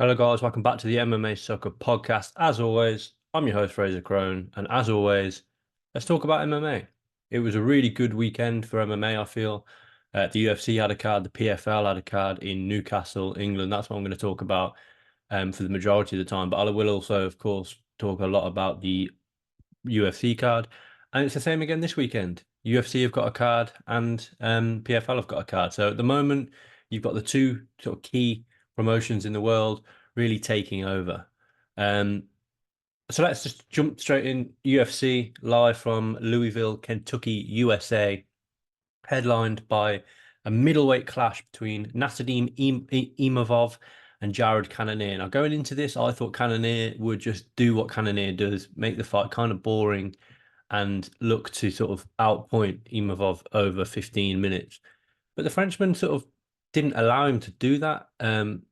Hello, guys. Welcome back to the MMA Soccer Podcast. As always, I'm your host, Frazer Krohn. And as always, let's talk about MMA. It was a really good weekend for MMA, I feel. The UFC had a card, the PFL had a card in Newcastle, England. That's what I'm going to talk about for the majority of the time. But I will also, of course, talk a lot about the UFC card. And it's the same again this weekend. UFC have got a card and PFL have got a card. So at the moment, you've got the two sort of key promotions in the world really taking over. Um, so let's just jump straight in. UFC live from Louisville, Kentucky, USA, headlined by a middleweight clash between Nassourdine Imavov and Jared Cannonier. Now, going into this, I thought Cannonier would just do what Cannonier does, make the fight kind of boring and look to sort of outpoint Imavov over 15 minutes. But the Frenchman sort of didn't allow him to do that.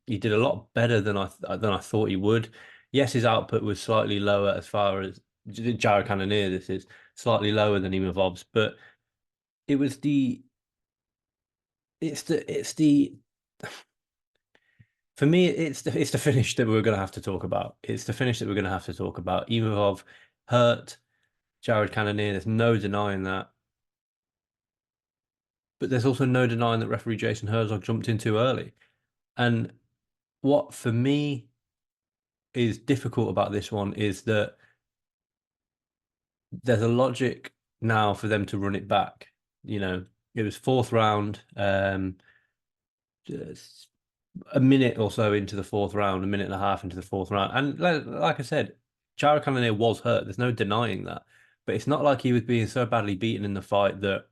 He did a lot better than I thought he would. Yes, his output was slightly lower as far as Jared Cannonier. This is slightly lower than Imavov's, but it was the it's the for me it's the finish that we're going to have to talk about. It's the finish that we're going to have to talk about. Imavov hurt Jared Cannonier. There's no denying that. But there's also no denying that referee Jason Herzog jumped in too early. And what for me is difficult about this one is that there's a logic now for them to run it back. You know, it was fourth round, just a minute or so into the fourth round, a minute and a half into the fourth round. And like I said, Jared Cannonier was hurt. There's no denying that. But it's not like he was being so badly beaten in the fight that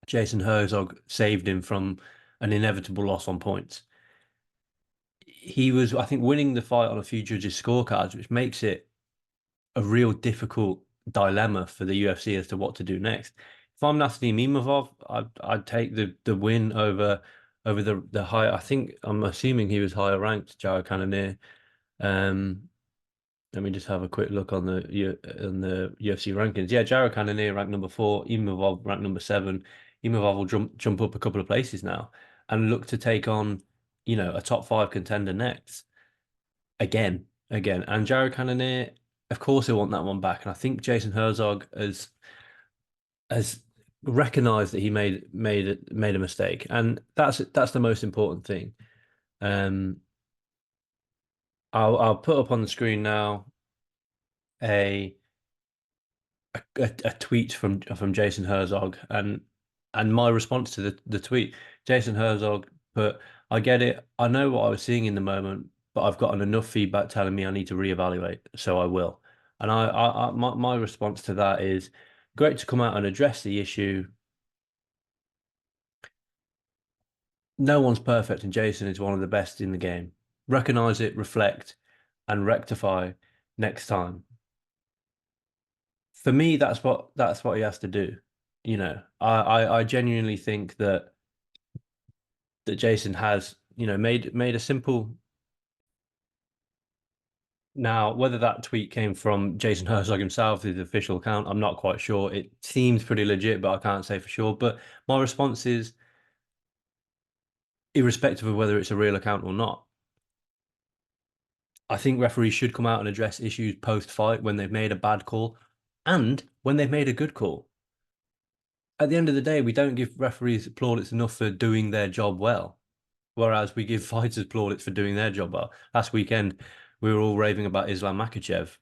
Jason Herzog saved him from an inevitable loss on points. He was, I think, winning the fight on a few judges' scorecards, which makes it a real difficult dilemma for the UFC as to what to do next. If I'm Nassourdine Imavov, I'd take the win over the high. I think I'm assuming he was higher ranked, Jared Cannonier. Um, Let me just have a quick look on the UFC rankings. Yeah, Jared Cannonier ranked number 4, Imavov ranked number 7. Imavov will jump up a couple of places now and look to take on, a top 5 contender next again. And Jared Cannonier, of course, he'll want that one back. And I think Jason Herzog has recognized that he made a mistake, and that's the most important thing. Um, I'll put up on the screen now a a tweet from Jason Herzog, and my response to the tweet. Jason Herzog put, "I get it. I know what I was seeing in the moment, but I've gotten enough feedback telling me I need to reevaluate, so I will." And my response to that is great to come out and address the issue. No one's perfect, and Jason is one of the best in the game. Recognize it, reflect, and rectify next time. For me, that's what he has to do. I genuinely think that Jason has, made a simple. Now, whether that tweet came from Jason Herzog himself, his official account, I'm not quite sure. It seems pretty legit, but I can't say for sure. But my response is, irrespective of whether it's a real account or not, I think referees should come out and address issues post-fight when they've made a bad call and when they've made a good call. At the end of the day, we don't give referees plaudits enough for doing their job well, whereas we give fighters plaudits for doing their job well. Last weekend, we were all raving about Islam Makhachev,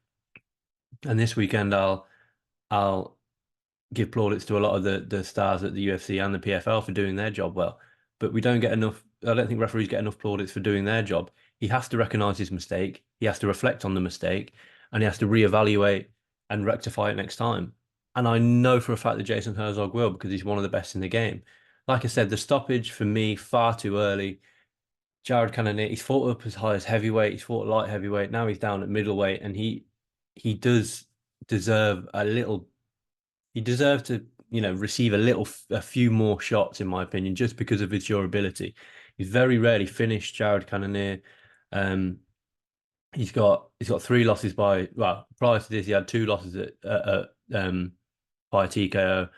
and this weekend, I'll give plaudits to a lot of the stars at the UFC and the PFL for doing their job well. But we don't get enough. I don't think referees get enough plaudits for doing their job. He has to recognize his mistake. He has to reflect on the mistake, and he has to reevaluate and rectify it next time. And I know for a fact that Jason Herzog will, because he's one of the best in the game. Like I said, the stoppage for me far too early. Jared Cannonier, he's fought up as high as heavyweight. He's fought light heavyweight. Now he's down at middleweight, and he does deserve a little. He deserved to, receive a few more shots, in my opinion, just because of his durability. He's very rarely finished, Jared Cannonier. Um, he's got 3 losses prior to this, he had 2 losses by TKO.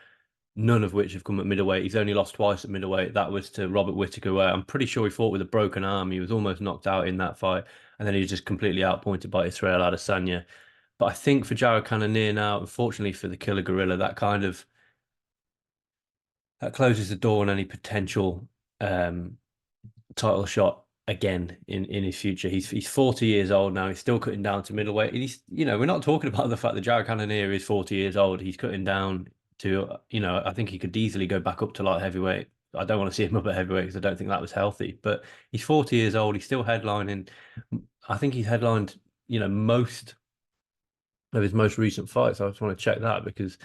none of which have come at middleweight. He's only lost twice at middleweight. That was to Robert Whittaker, where I'm pretty sure he fought with a broken arm. He was almost knocked out in that fight, and then he was just completely outpointed by Israel Adesanya. But I think for Jared Cannonier now, unfortunately for the Killer Gorilla, that closes the door on any potential um, title shot again in his future. He's 40 years old now. He's still cutting down to middleweight. He's we're not talking about the fact that Jared Cannonier is 40 years old. He's cutting down to I think he could easily go back up to light heavyweight. I don't want to see him up at heavyweight because I don't think that was healthy. But he's 40 years old. He's still headlining. I think he's headlined most of his most recent fights. I just want to check that because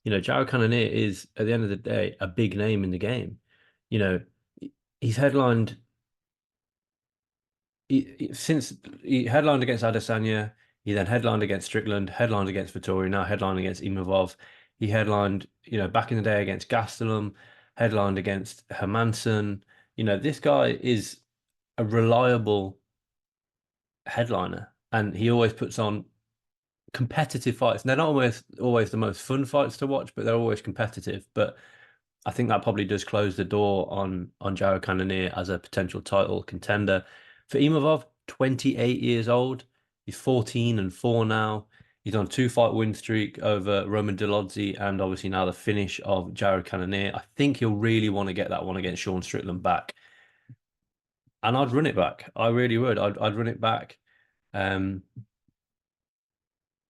Jared Cannonier is at the end of the day a big name in the game. You know, he's headlined since he headlined against Adesanya, he then headlined against Strickland, headlined against Vittori, now headlined against Imavov. He headlined, back in the day against Gastelum, headlined against Hermansson. This guy is a reliable headliner, and he always puts on competitive fights. And they're not always the most fun fights to watch, but they're always competitive. But I think that probably does close the door on Jared Cannonier as a potential title contender. For Imavov, 28 years old. He's 14-4 now. He's on a 2-fight win streak over Roman Dolidze and obviously now the finish of Jared Cannonier. I think he'll really want to get that one against Sean Strickland back. And I'd run it back. I really would. I'd run it back.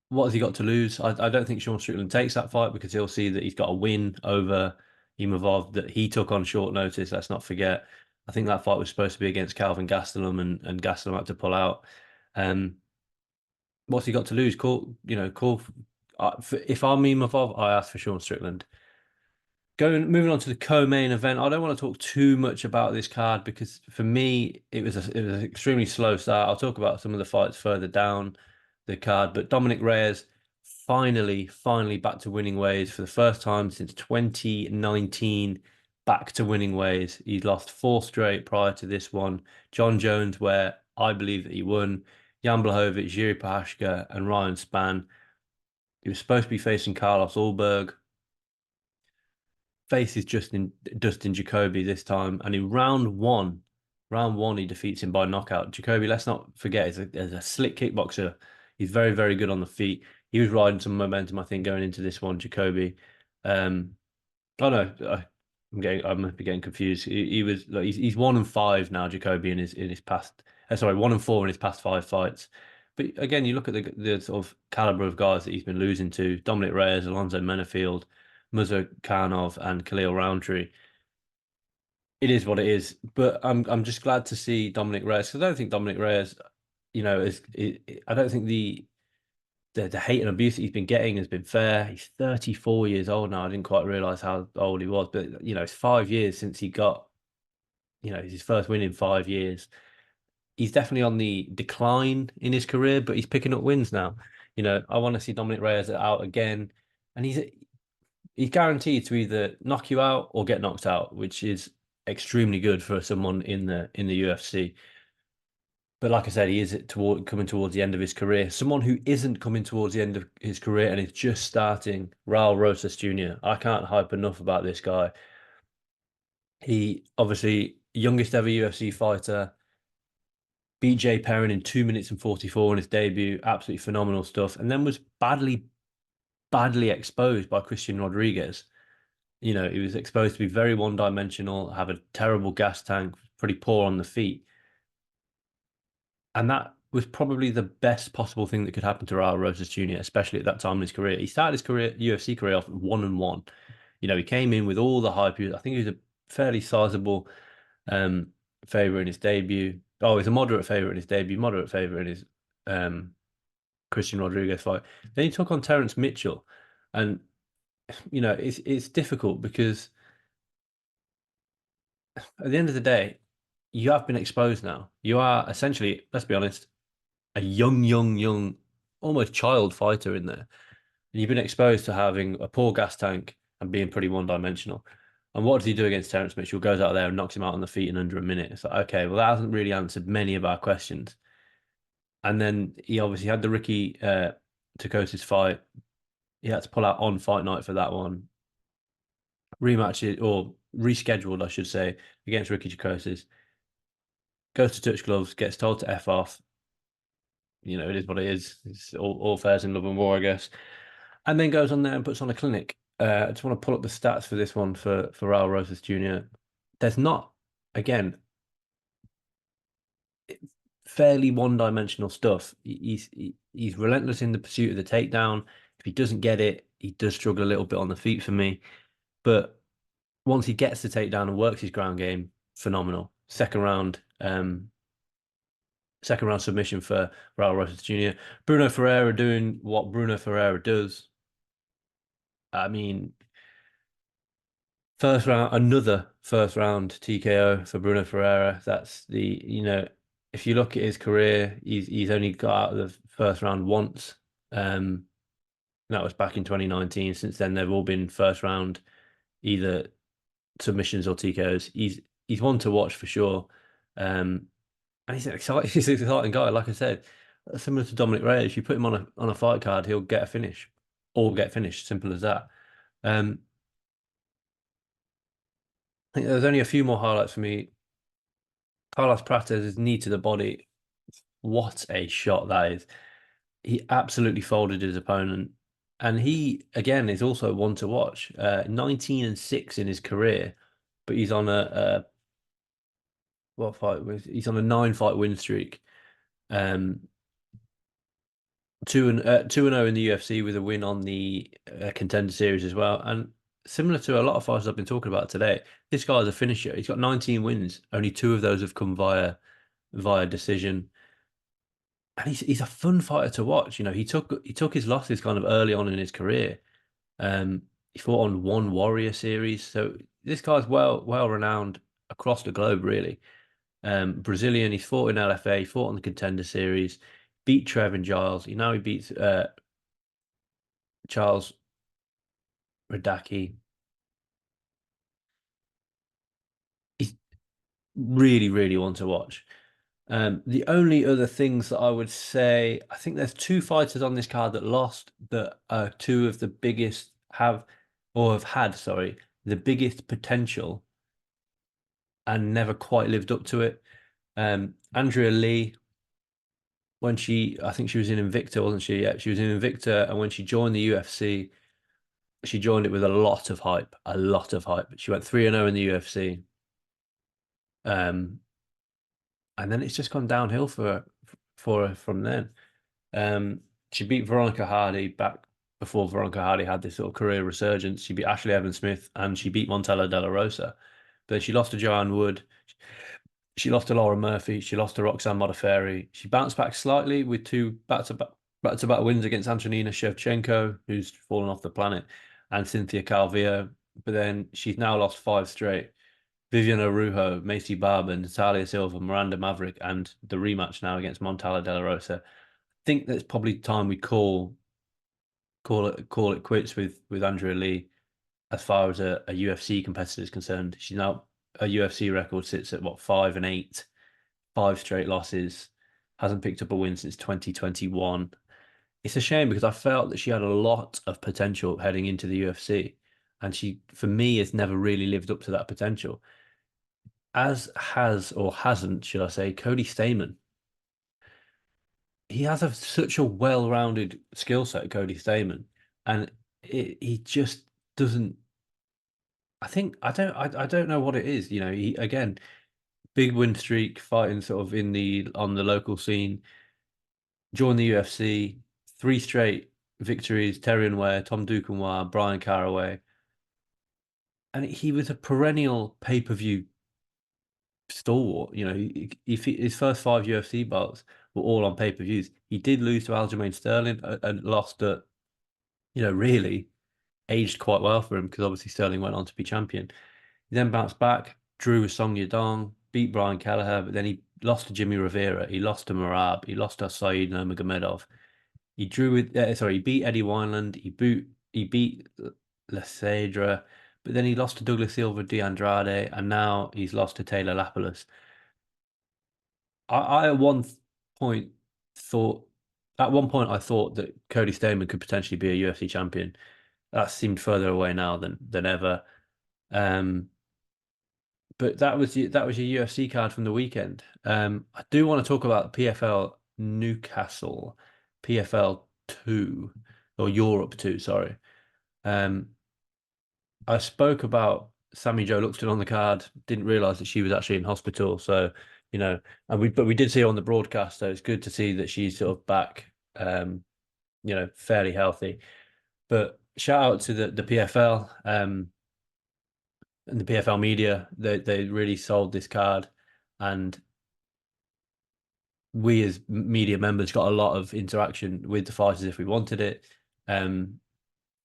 What has he got to lose? I don't think Sean Strickland takes that fight because he'll see that he's got a win over Imavov that he took on short notice. Let's not forget. I think that fight was supposed to be against Calvin Gastelum, and Gastelum had to pull out. What's he got to lose? Call. If I'm Imavov, I ask for Sean Strickland. Moving on to the co-main event, I don't want to talk too much about this card because for me it was an extremely slow start. I'll talk about some of the fights further down the card, but Dominic Reyes finally back to winning ways for the first time since 2019. Back to winning ways. He's lost 4 straight prior to this one. John Jones, where I believe that he won. Jan Blachowicz, Jiri Prochazka, and Ryan Spann. He was supposed to be facing Carlos Ulberg. Faces Dustin Jacoby this time, and in round one, he defeats him by knockout. Jacoby, let's not forget, is a slick kickboxer. He's very, very good on the feet. He was riding some momentum, I think, going into this one. Jacoby, oh no, I must be getting confused. He was like he's 1-5 now. Jacoby in his past, sorry, 1-4 in his past 5 fights. But again, you look at the sort of caliber of guys that he's been losing to: Dominic Reyes, Alonzo Menafield, Muzo Karnov, and Khalil Roundtree. It is what it is, but I'm just glad to see Dominic Reyes because I don't think Dominic Reyes, I don't think the hate and abuse that he's been getting has been fair. He's 34 years old now. I didn't quite realize how old he was, but it's 5 years since he got, his first win in 5 years. He's definitely on the decline in his career, but he's picking up wins now. I want to see Dominic Reyes out again, and he's guaranteed to either knock you out or get knocked out, which is extremely good for someone in the UFC. But like I said, he is coming towards the end of his career. Someone who isn't coming towards the end of his career and is just starting, Raul Rosas Jr. I can't hype enough about this guy. He obviously youngest ever UFC fighter, beat Jay Perrin in 2 minutes and 44 in his debut. Absolutely phenomenal stuff. And then was badly exposed by Christian Rodriguez. He was exposed to be very one-dimensional, have a terrible gas tank, pretty poor on the feet. And that was probably the best possible thing that could happen to Raul Rosas Jr., especially at that time in his career. He started his UFC career off 1-1. He came in with all the hype. I think he was a fairly sizable favorite in his debut. Oh, he's a moderate favorite in his debut, moderate favorite in his Christian Rodriguez fight. Then he took on Terrence Mitchell. And, it's difficult because at the end of the day, you have been exposed now. You are essentially, let's be honest, a young, almost child fighter in there. And you've been exposed to having a poor gas tank and being pretty one-dimensional. And what does he do against Terrence Mitchell? Goes out there and knocks him out on the feet in under a minute. It's like, okay, well, that hasn't really answered many of our questions. And then he obviously had the Ricky Takosis fight. He had to pull out on fight night for that one. rematch or rescheduled, I should say, against Ricky Jacoses. Goes to touch gloves, gets told to F off. It is what it is. It's all fairs in love and war, I guess. And then goes on there and puts on a clinic. I just want to pull up the stats for this one for Raul Rosas Jr. There's not, again, fairly one-dimensional stuff. He's relentless in the pursuit of the takedown. If he doesn't get it, he does struggle a little bit on the feet for me. But once he gets the takedown and works his ground game, phenomenal. Second round submission for Raul Rosas Jr. Bruno Ferreira doing what Bruno Ferreira does. I mean, another first round TKO for Bruno Ferreira. That's if you look at his career, he's only got out of the first round once. That was back in 2019. Since then, they've all been first round, either submissions or TKOs. He's one to watch for sure. And he's an exciting guy. Like I said, similar to Dominic Reyes, you put him on a fight card, he'll get a finish, or get finished. Simple as that. I think there's only a few more highlights for me. Carlos Prates' knee to the body. What a shot that is. He absolutely folded his opponent. And he, again, is also one to watch. 19-6 in his career, but he's on what fight was he's on a 9-fight win streak. 2-0 in the UFC with a win on the Contender Series as well. And similar to a lot of fighters I've been talking about today, this guy's a finisher. He's got 19 wins. Only 2 of those have come via decision. And he's a fun fighter to watch. He took his losses kind of early on in his career. He fought on One Warrior Series, so this guy's well renowned across the globe, really. Brazilian. He's fought in LFA. He fought on the Contender Series. Beat Trevin Giles. He beats Charles Radacki. He's really, really one to watch. The only other things that I would say, I think there's 2 fighters on this card that lost that are 2 of the biggest have had, sorry, the biggest potential and never quite lived up to it. Andrea Lee, I think she was in Invicta, wasn't she? Yeah, she was in Invicta, and when she joined the UFC, she joined it with a lot of hype, She went 3-0 in the UFC. And then it's just gone downhill for her from then. She beat Veronica Hardy back before Veronica Hardy had this sort of career resurgence. She beat Ashley Evans Smith and she beat Montella De La Rosa. But she lost to Joanne Wood. She lost to Laura Murphy. She lost to Roxanne Modafferi. She bounced back slightly with 2 back-to-back wins against Antonina Shevchenko, who's fallen off the planet, and Cynthia Calvillo. But then she's now lost 5 straight. Vivian Arujo, Macy Barber, Natalia Silva, Miranda Maverick, and the rematch now against Montella De La Rosa. I think that's probably time we call it quits with Andrea Lee as far as a UFC competitor is concerned. She's now a UFC record sits at 5-8, 5 straight losses, hasn't picked up a win since 2021. It's a shame because I felt that she had a lot of potential heading into the UFC, and she, for me, has never really lived up to that potential. As has or hasn't, should I say, Cody Stamann. He has such a well-rounded skill set, Cody Stamann, and he just doesn't. I don't know what it is. He again, big win streak, fighting sort of on the local scene. Joined the UFC, 3 straight victories: Terrion Ware, Tom Duquesnoy, Brian Caraway, and he was a perennial pay-per-view stalwart. His first 5 UFC bouts were all on pay-per-views. He did lose to Aljamain Sterling and lost at, really aged quite well for him because obviously Sterling went on to be champion. He then bounced back, drew with Song Yadong, beat Brian Kelleher, but then he lost to Jimmy Rivera. He lost to Marab. He lost to Saeed Nurmagomedov. He he beat Eddie Wineland. He beat Lesadra, but then he lost to Douglas Silva de Andrade, and now he's lost to Taylor Lapalus. I at one point I thought that Cody Stamann could potentially be a UFC champion. That seemed further away now than ever. Um, but that was your UFC card from the weekend. I do want to talk about PFL Newcastle, PFL 2 or Europe 2, sorry. Um, I spoke about Sammy Joe Luxton on the card, didn't realize that she was actually in hospital. So, but we did see her on the broadcast, so it's good to see that she's sort of back, fairly healthy. But shout out to the PFL, and the PFL media. They really sold this card, and we as media members got a lot of interaction with the fighters if we wanted it. Um,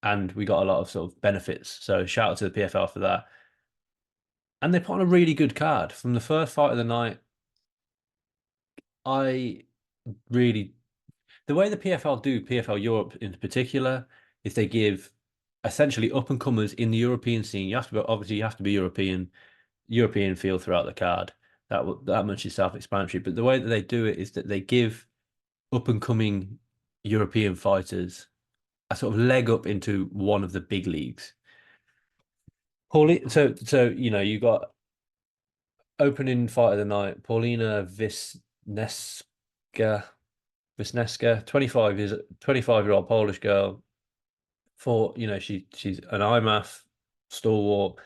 and we got a lot of sort of benefits. So shout out to the PFL for that. And they put on a really good card from the first fight of the night. I really the way the PFL do PFL Europe in particular is they give essentially up and comers in the European scene. You have to be European feel throughout the card. That much is self-explanatory. But the way that they do it is that they give up and coming European fighters a sort of leg up into one of the big leagues. So you got opening fight of the night, Paulina Wisniewska, 25-year-old Polish girl. She's an IMAF stalwart,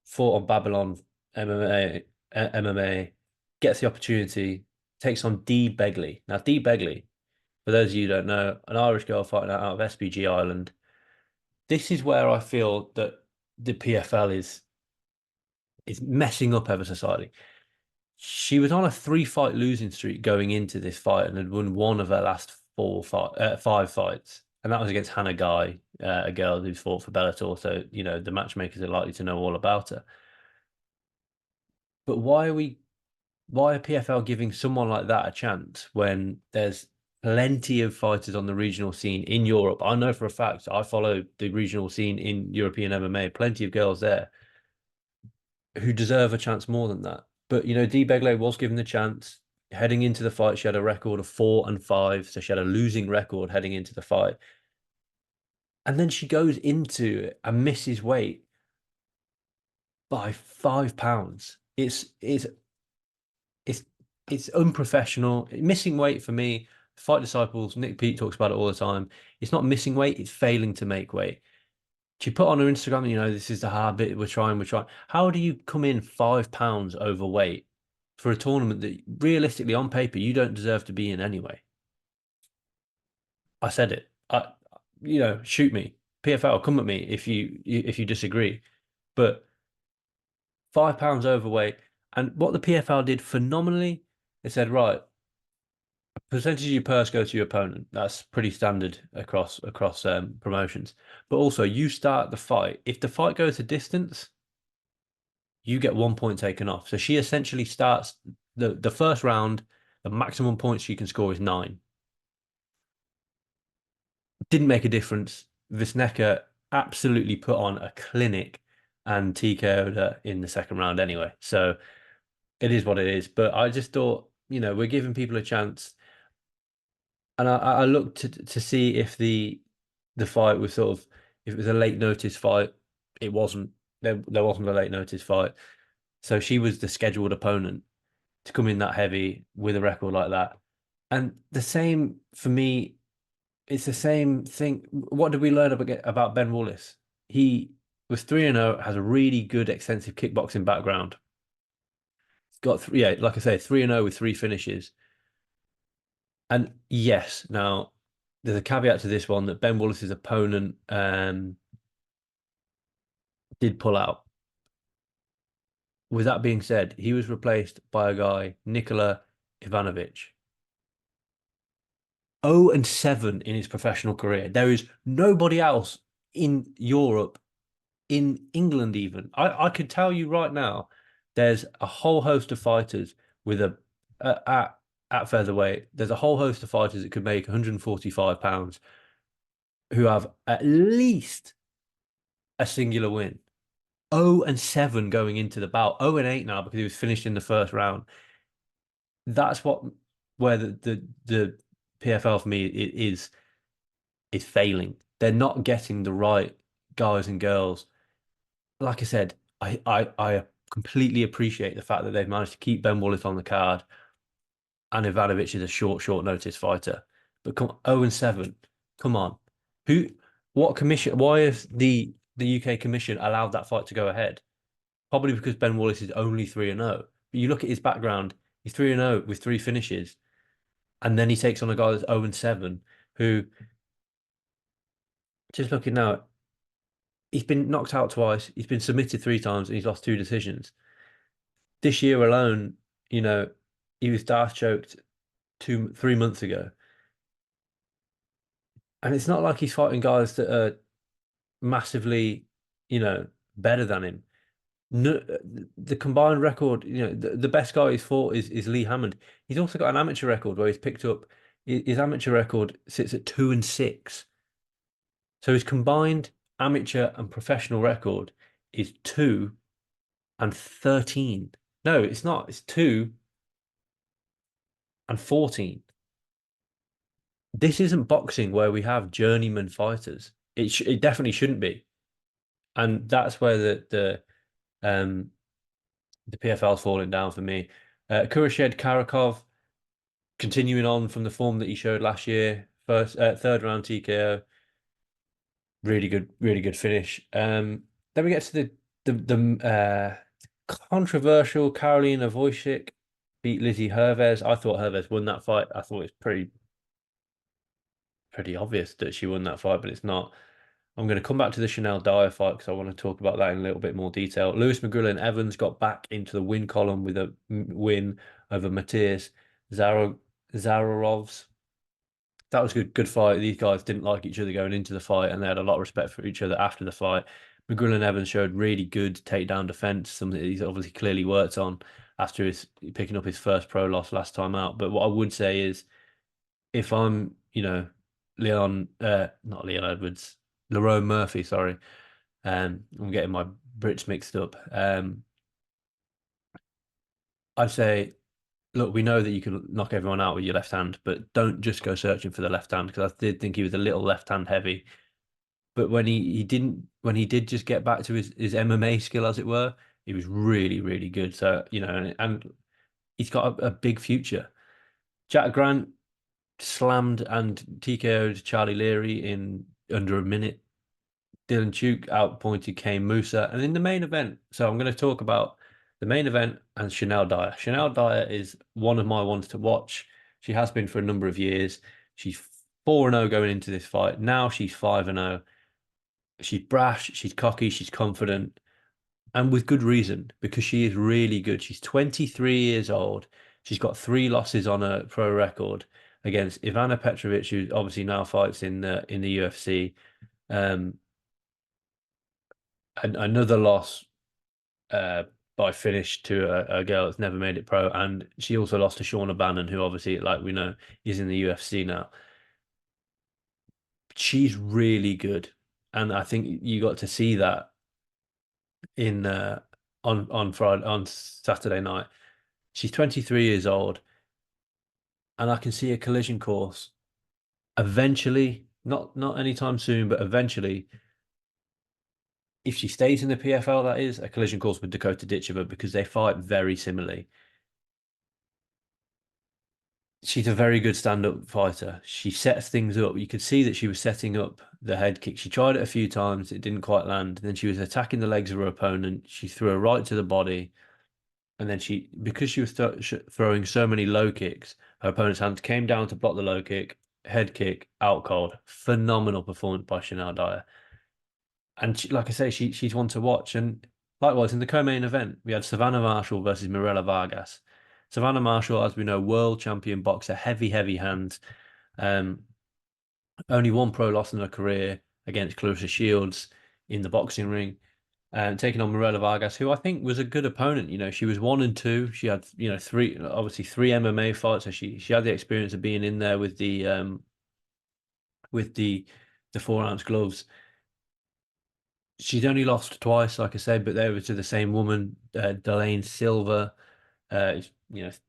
fought on Babylon MMA, gets the opportunity, takes on Dee Begley. Now, Dee Begley, for those of you who don't know, an Irish girl fighting out of SBG Ireland. This is where I feel that the PFL is messing up ever so slightly. She was on a 3-fight losing streak going into this fight and had won one of her last 5 fights, and that was against Hannah Guy, a girl who's fought for Bellator. So the matchmakers are likely to know all about her. But why are PFL giving someone like that a chance when there's plenty of fighters on the regional scene in Europe? I know for a fact, I follow the regional scene in European MMA, plenty of girls there who deserve a chance more than that. But Dee Begley was given the chance. Heading into the fight, she had a record of 4-5, so she had a losing record heading into the fight. And then she goes into it and misses weight by 5 pounds. It's unprofessional. Missing weight for me, Fight Disciples, Nick Pete talks about it all the time. It's not missing weight, it's failing to make weight. She put on her Instagram, this is the hard bit. We're trying. How do you come in 5 pounds overweight for a tournament that realistically on paper you don't deserve to be in anyway? I said it. Shoot me. PFL, come at me if you disagree. But 5 pounds overweight. And what the PFL did phenomenally, they said, right, percentage of your purse go to your opponent. That's pretty standard across promotions. But also, you start the fight. If the fight goes to distance, you get 1 point taken off. So she essentially starts the first round. The maximum points she can score is 9. Didn't make a difference. Wisniewska absolutely put on a clinic and TKO'd her in the second round anyway. So it is what it is. But I just thought, we're giving people a chance. And I looked to see if the fight was if it was a late notice fight. It wasn't. There wasn't a late notice fight. So she was the scheduled opponent to come in that heavy with a record like that. And the same for me, it's the same thing. What did we learn about Ben Wallace? He was 3-0, has a really good extensive kickboxing background. He's got like I say, 3-0 with 3 finishes. And yes, now there's a caveat to this one that Ben Wallace's opponent did pull out. With that being said, he was replaced by a guy, Nikola Ivanovic. 0-7 in his professional career. There is nobody else in Europe, in England even. I could tell you right now, there's a whole host of fighters with at featherweight. There's a whole host of fighters that could make 145 pounds who have at least a singular win. 0-7 going into the bout. 0-8 now because he was finished in the first round. That's where the PFL for me is failing. They're not getting the right guys and girls. Like I said, I completely appreciate the fact that they've managed to keep Ben Wallace on the card, and Ivanovic is a short notice fighter. But come 0-7, come on. Who what commission why has the UK commission allowed that fight to go ahead? Probably because Ben Wallace is only 3-0. But you look at his background, he's 3-0 with three finishes, and then he takes on a guy that's 0-7, who, just looking now, he's been knocked out twice, he's been submitted three times, and he's lost two decisions. This year alone, you know, he was dash choked 3 months ago. And it's not like he's fighting guys that are massively, better than him. No, the combined record, the best guy he's fought is Lee Hammond. He's also got an amateur record where he's picked up his amateur record sits at 2-6. So his combined amateur and professional record is 2-13. No, it's not. It's 2-14. This isn't boxing where we have journeyman fighters. It definitely shouldn't be, and that's where the PFL's falling down for me. Kurashed Karakov continuing on from the form that he showed last year, third round TKO, really good finish. Then we get to the controversial Karolina Wojcik beat Lizzie Hervez. I thought Hervez won that fight. I thought it was pretty obvious that she won that fight, but it's not. I'm going to come back to the Chanel Dyer fight because I want to talk about that in a little bit more detail. Lewis McGrillen-Evans got back into the win column with a win over Matthias Zaharovs. That was a good fight. These guys didn't like each other going into the fight, and they had a lot of respect for each other after the fight. McGrillen-Evans showed really good takedown defense, something that he's obviously clearly worked on after picking up his first pro loss last time out. But what I would say is, if I'm, not Leon Edwards, Lerone Murphy, sorry. I'm getting my Brits mixed up. I'd say, look, we know that you can knock everyone out with your left hand, but don't just go searching for the left hand, because I did think he was a little left hand heavy. But when he did just get back to his MMA skill, as it were, he was really good. So, and he's got a big future. Jack Grant slammed and TKO'd Charlie Leary in under a minute. Dylan Tuke outpointed Kane Musa. And in the main event, so I'm going to talk about the main event and Chanel Dyer. Chanel Dyer is one of my ones to watch. She has been for a number of years. She's 4-0 going into this fight. Now she's 5-0. She's brash, she's cocky, she's confident, and with good reason, because she is really good. She's 23 years old. She's got 3 losses on her pro record against Ivana Petrovic, who obviously now fights in the UFC. And another loss by finish to a girl that's never made it pro, and she also lost to Shauna Bannon, who obviously, like we know, is in the UFC now. She's really good, and I think you got to see that in on Friday, on Saturday night. She's 23 years old, and I can see a collision course eventually, not anytime soon, but eventually, if she stays in the PFL, that is a collision course with Dakota Ditchever, because they fight very similarly. She's a very good stand-up fighter. She sets things up. You could see that she was setting up the head kick. She tried it a few times. It didn't quite land. Then she was attacking the legs of her opponent. She threw a right to the body. And then because she was throwing so many low kicks, her opponent's hand came down to block the low kick, head kick, out cold. Phenomenal performance by Chanel Dyer. And like I say, she's one to watch. And likewise, in the co-main event, we had Savannah Marshall versus Mirella Vargas. Savannah Marshall, as we know, world champion boxer, heavy hands. Only one pro loss in her career against Clarissa Shields in the boxing ring. Taking on Mirella Vargas, who I think was a good opponent. She was 1-2. She had, three MMA fights. So she had the experience of being in there with the 4-ounce gloves. She's only lost twice, like I said, but they were to the same woman, Delane Silva.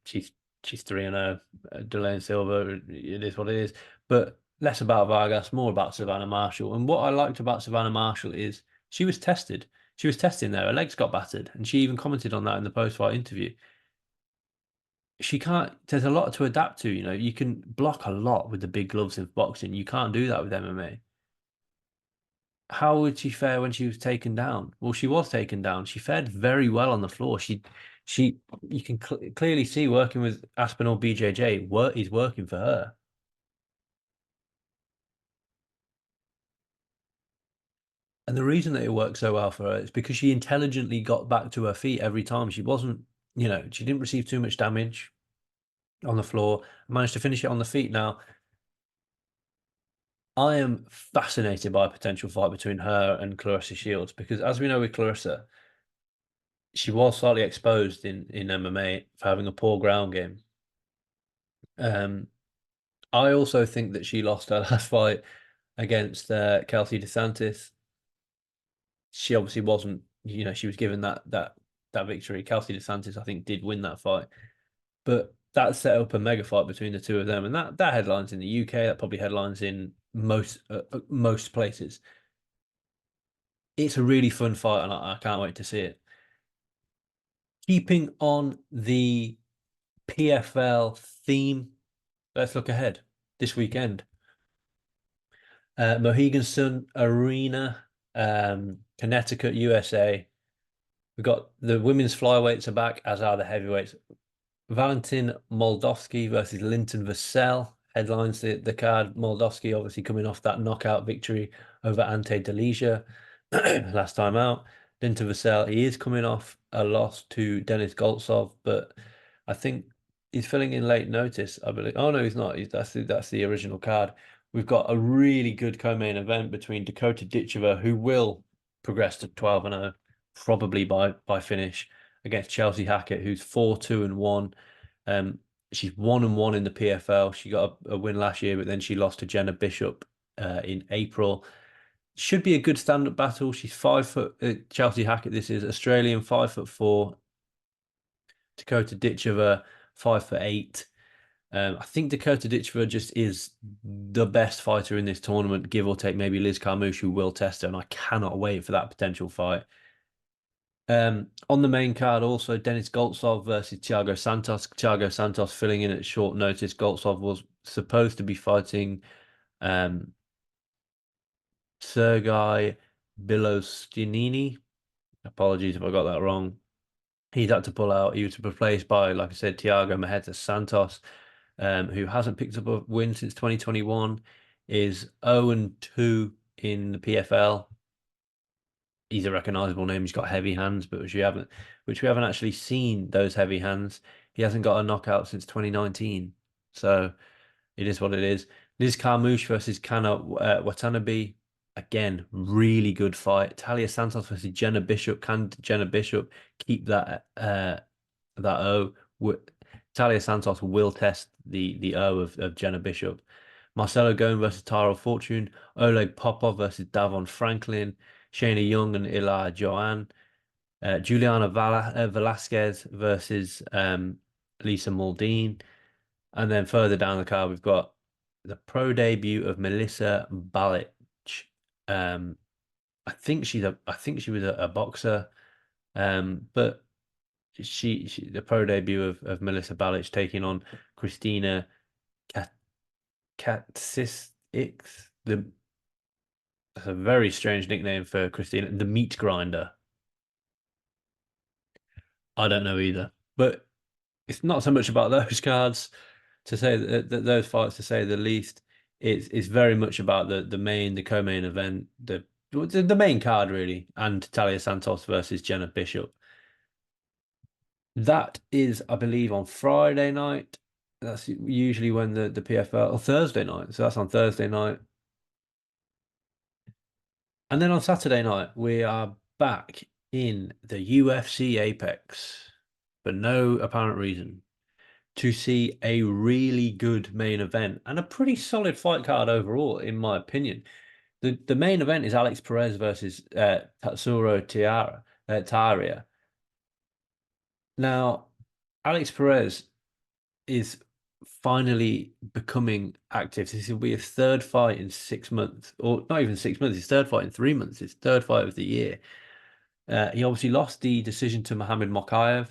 She's 3-0. Delane Silva, it is what it is. But less about Vargas, more about Savannah Marshall. And what I liked about Savannah Marshall is she was tested. she was testing there. Her legs got battered, and she even commented on that in the post-fight interview. She can't. There's a lot to adapt to. You can block a lot with the big gloves in boxing. You can't do that with MMA. How would she fare when she was taken down? Well, she was taken down. She fared very well on the floor. She. You can clearly see working with Aspinall BJJ. Is working for her. And the reason that it worked so well for her is because she intelligently got back to her feet every time. She wasn't, she didn't receive too much damage on the floor, managed to finish it on the feet. Now, I am fascinated by a potential fight between her and Clarissa Shields because, as we know with Clarissa, she was slightly exposed in MMA for having a poor ground game. Um, I also think that she lost her last fight against Kelsey DeSantis. She obviously wasn't, she was given that victory. Kelsey DeSantis, I think, did win that fight, but that set up a mega fight between the two of them, and that headlines in the UK. That probably headlines in most places. It's a really fun fight, and I can't wait to see it. Keeping on the PFL theme, let's look ahead this weekend. Mohegan Sun Arena, Connecticut, USA. We've got the women's flyweights are back, as are the heavyweights. Valentin Moldovsky versus Linton Vassell headlines the card. Moldovsky obviously coming off that knockout victory over Ante Delija last time out. Linton Vassell, he is coming off a loss to Denis Goltsov, but I think he's filling in late notice, I believe. Oh no, he's not. That's the original card. We've got a really good co-main event between Dakota Ditcheva, who will progress to 12-0, probably by finish, against Chelsea Hackett, who's 4-2-1. She's 1-1 in the PFL. She got a win last year, but then she lost to Jenna Bishop in April. Should be a good stand-up battle. She's 5 foot. Chelsea Hackett, this is Australian, 5'4". Dakota Ditcheva, 5'8". I think Dakota Ditcheva just is the best fighter in this tournament, give or take maybe Liz Carmouche, who will test her, and I cannot wait for that potential fight. On the main card, also Denis Goltsov versus Thiago Santos. Thiago Santos filling in at short notice. Goltsov was supposed to be fighting Sergei Bilostinini. Apologies if I got that wrong. He's had to pull out. He was replaced by, like I said, Thiago Maheta Santos, who hasn't picked up a win since 2021, is 0-2 in the PFL. He's a recognizable name. He's got heavy hands, but which we haven't actually seen those heavy hands. He hasn't got a knockout since 2019. So it is what it is. Liz Carmouche versus Kana Watanabe. Again, really good fight. Talia Santos versus Jenna Bishop. Can Jenna Bishop keep that O? Talia Santos will test the O of Jenna Bishop. Marcelo Gone versus Tyrell Fortune. Oleg Popov versus Davon Franklin. Shayna Young and Ilar Joanne. Juliana Velasquez versus Lisa Muldean. And then further down the card, we've got the pro debut of Melissa Balic. I think she was a boxer, but the pro debut of Melissa Balic taking on Christina Katsisix. That's a very strange nickname for Christina, the meat grinder. I don't know either, but it's not so much about those cards to say that those fights, to say the least. It's very much about the co-main event, the main card really, and Talia Santos versus Jenna Bishop. That is, I believe, on Friday night. That's usually when the PFL, or Thursday night. So that's on Thursday night. And then on Saturday night, we are back in the UFC Apex for no apparent reason to see a really good main event and a pretty solid fight card overall, in my opinion. The main event is Alex Perez versus Tatsuro Taria. Now, Alex Perez is finally becoming active. This will be his third fight in 6 months, or not even 6 months, his third fight in 3 months, his third fight of the year. He obviously lost the decision to Mohamed Mokaev.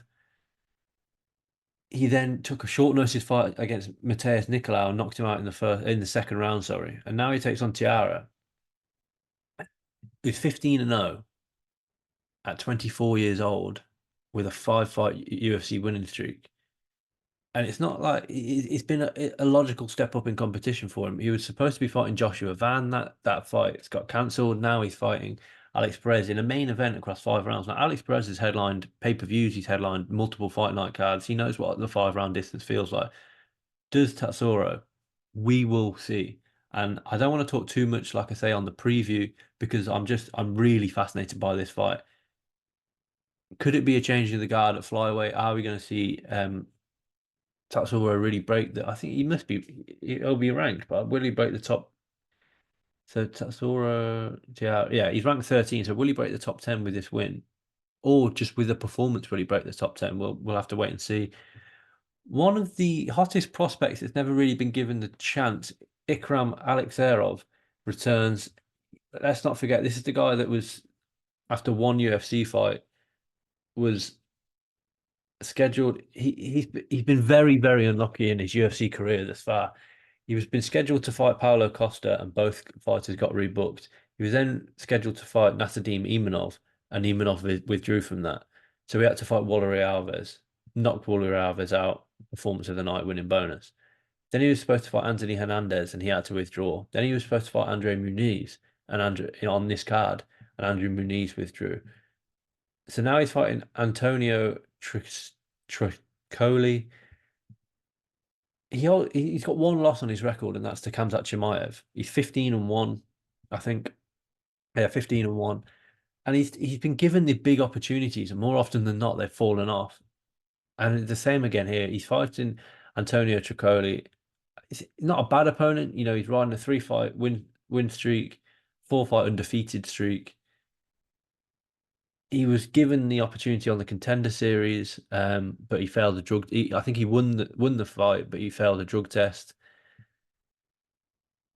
He then took a short notice fight against Mateus Nicolau and knocked him out in the second round, sorry. And now he takes on Tiara, who's 15 and 0 at 24 years old with a 5-fight UFC winning streak. And it's not like it's been a logical step up in competition for him. He was supposed to be fighting Joshua Van. That fight got cancelled. Now he's fighting Alex Perez in a main event across 5 rounds. Now Alex Perez has headlined pay-per-views. He's headlined multiple fight night cards. He knows what the 5 round distance feels like. Does Tatsuro? We will see. And I don't want to talk too much, like I say, on the preview because I'm really fascinated by this fight. Could it be a change in the guard at flyweight? Are we going to see Tatsuro really break I think he'll be ranked, but will he break the top? So Tatsuro, yeah, he's ranked 13. So will he break the top 10 with this win? Or just with the performance, will he break the top 10? We'll have to wait and see. One of the hottest prospects that's never really been given the chance, Ikram Alexerov, returns. Let's not forget, this is the guy that was, after one UFC fight, was scheduled. He's been very, very unlucky in his UFC career thus far. He was been scheduled to fight Paulo Costa, and both fighters got rebooked. He was then scheduled to fight Nassourdine Imanov, and Imanov withdrew from that. So he had to fight Walery Alves, knocked Walery Alves out, performance of the night, winning bonus. Then he was supposed to fight Anthony Hernandez, and he had to withdraw. Then he was supposed to fight Andre Muniz, and on this card, and Andrew Muniz withdrew. So now he's fighting Antonio Tricoli. He's got one loss on his record, and that's to Khamzat Chimaev. He's 15 and 1, I think. Yeah, 15 and 1. And he's been given the big opportunities, and more often than not, they've fallen off. And the same again here. He's fighting Antonio Tricoli. It's not a bad opponent. He's riding a 3-fight win streak, 4-fight undefeated streak. He was given the opportunity on the Contender Series, but he failed the drug. I think he won the fight, but he failed the drug test.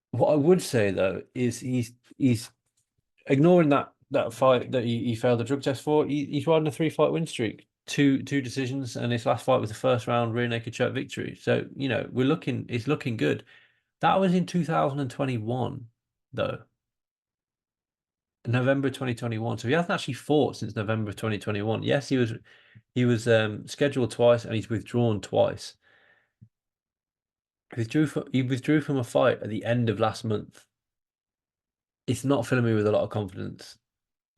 What I would say though is he's ignoring that fight that he failed the drug test for. He's riding a 3-fight win streak, two decisions, and his last fight was the first round rear naked choke victory. So it's looking good. That was in 2021, though. November 2021. So he hasn't actually fought since November 2021. Yes, he was scheduled twice and he's withdrawn twice. He withdrew from a fight at the end of last month. It's not filling me with a lot of confidence.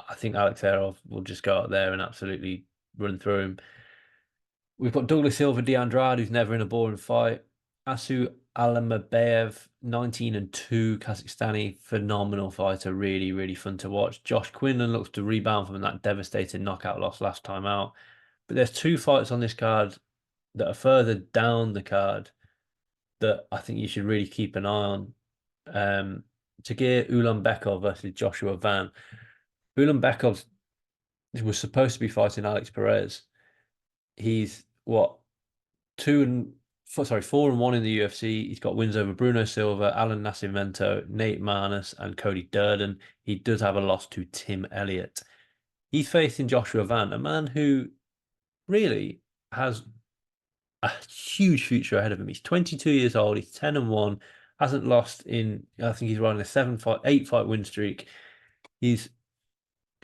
I think Alex Arov will just go out there and absolutely run through him. We've got Douglas Silva de Andrade, who's never in a boring fight. Asu Alamabayev, 19 and 2, Kazakhstani, phenomenal fighter, really, really fun to watch. Josh Quinlan looks to rebound from that devastating knockout loss last time out. But there's 2 fights on this card that are further down the card that I think you should really keep an eye on. Tagir Ulanbekov versus Joshua Van. Ulanbekov was supposed to be fighting Alex Perez. He's what 4-1 in the UFC. He's got wins over Bruno Silva, Alan Nascimento, Nate Maness, and Cody Durden. He does have a loss to Tim Elliott. He's facing Joshua Van, a man who really has a huge future ahead of him. He's 22 years old. He's 10 and 1. Hasn't lost I think he's riding a 8-fight win streak. He's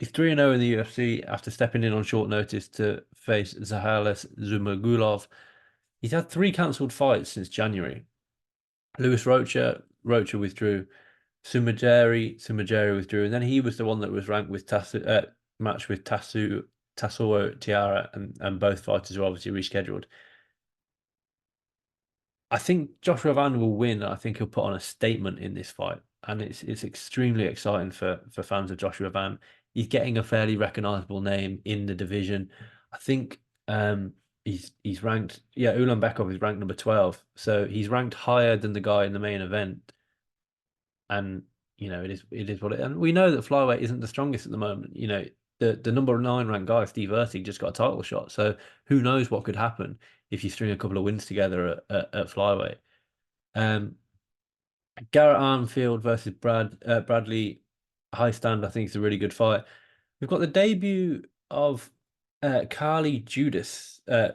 3-0 in the UFC after stepping in on short notice to face Zahalis Zumagulov. He's had 3 cancelled fights since January. Lewis Rocha withdrew. Sumajeri withdrew. And then he was the one that was ranked with match with Tatsuro Tiara, and both fighters were obviously rescheduled. I think Joshua Van will win. I think he'll put on a statement in this fight. And it's extremely exciting for fans of Joshua Van. He's getting a fairly recognizable name in the division. I think he's ranked, Ulanbekov is ranked number 12. So he's ranked higher than the guy in the main event. And it is what it, and we know that flyweight isn't the strongest at the moment. The number 9 ranked guy, Steve Ertig, just got a title shot. So who knows what could happen if you string a couple of wins together at flyweight. Garrett Armfield versus Bradley Highstand, I think it's a really good fight. We've got the debut of Carly Judas. Yeah,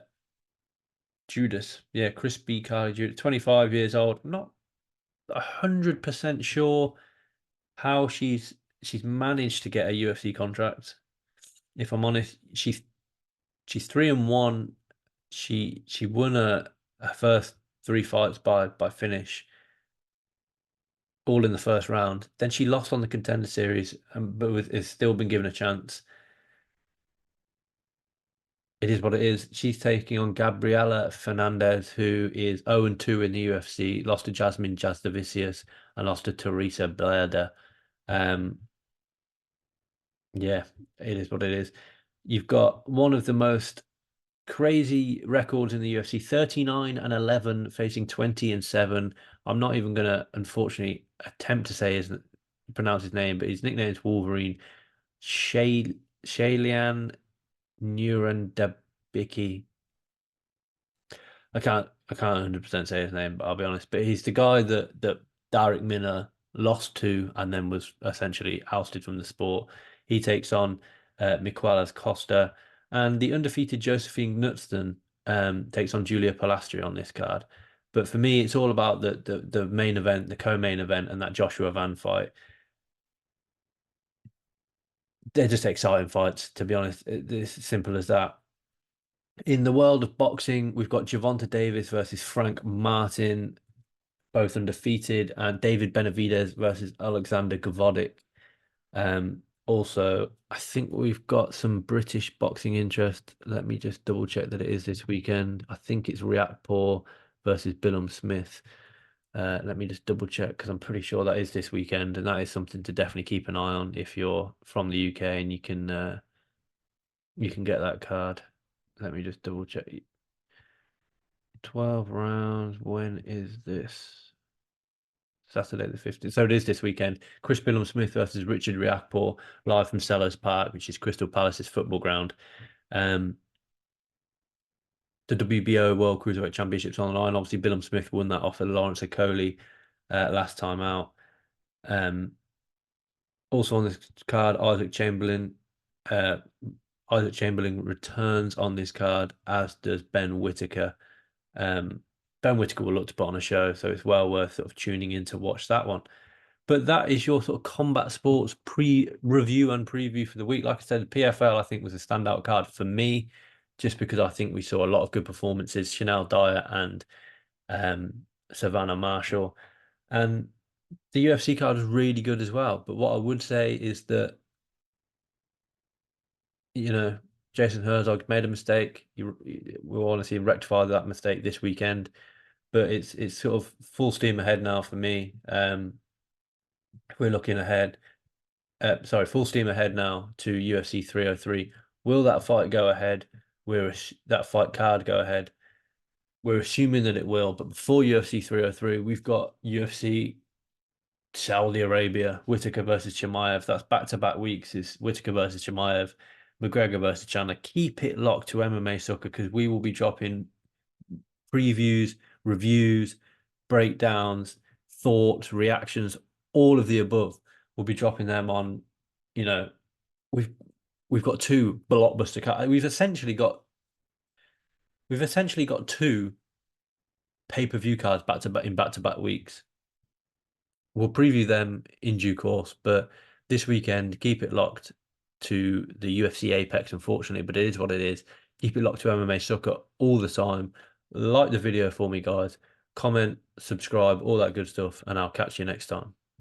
crispy Carly Judas, 25 years old. Not 100% sure how she's managed to get a UFC contract. If I'm honest, she's 3-1. She won her first three fights by finish, all in the first round. Then she lost on the Contender Series, but has still been given a chance. It is what it is. She's taking on Gabriela Fernandez, who is 0-2 in the UFC, lost to Jasmine Jasdavicius and lost to Teresa Bleda. Um, yeah, it is what it is. You've got one of the most crazy records in the UFC, 39-11, facing 20-7. I'm not even gonna, unfortunately, attempt to pronounce his name, but his nickname is Wolverine. Shalian Nurendabicki. I can't 100% say his name, but I'll be honest. But he's the guy that Derek Minner lost to and then was essentially ousted from the sport. He takes on Miquelas Costa, and the undefeated Josephine Knutston takes on Julia Palastri on this card. But for me, it's all about the main event, the co-main event, and that Joshua Van fight. They're just exciting fights, to be honest. It's as simple as that. In the world of boxing, we've got Gervonta Davis versus Frank Martin, both undefeated, and David Benavidez versus Alexander Gvozdyk. Also, I think we've got some British boxing interest. Let me just double check that it is this weekend. I think it's Riakporhe versus Billum Smith. Let me just double check because I'm pretty sure that is this weekend, and that is something to definitely keep an eye on if you're from the UK and you can get that card. Let me just double check. 12 rounds. When is this? Saturday the 15th. So it is this weekend. Chris Billum Smith versus Richard Riakporhe, live from Sellers Park, which is Crystal Palace's football ground. The WBO World Cruiserweight Championships on the line. Obviously, Billum Smith won that off of Lawrence Okoli last time out. Also on this card, Isaac Chamberlain. Isaac Chamberlain returns on this card, as does Ben Whittaker. Ben Whittaker will look to put on a show, so it's well worth sort of tuning in to watch that one. But that is your sort of combat sports pre-review and preview for the week. Like I said, the PFL I think was a standout card for me, just because I think we saw a lot of good performances. Chanel Dyer and Savannah Marshall, and the UFC card was really good as well. But what I would say is that, Jason Herzog made a mistake. We want to see him rectify that mistake this weekend. But it's sort of full steam ahead now for me. We're looking ahead. Full steam ahead now to UFC 303. Will that fight go ahead? That fight card go ahead? We're assuming that it will. But before UFC 303, we've got UFC Saudi Arabia, Whittaker versus Chimaev. That's back-to-back weeks. Is Whittaker versus Chimaev, McGregor versus Chandler. Keep it locked to MMA Soccer because we will be dropping previews, reviews, breakdowns, thoughts, reactions, all of the above. We'll be dropping them on, we've got two blockbuster cards. We've essentially got two pay-per-view cards back-to-back weeks. We'll preview them in due course, but this weekend, keep it locked to the UFC Apex, unfortunately, but it is what it is. Keep it locked to MMA Soccer all the time. Like the video for me, guys. Comment, subscribe, all that good stuff, and I'll catch you next time.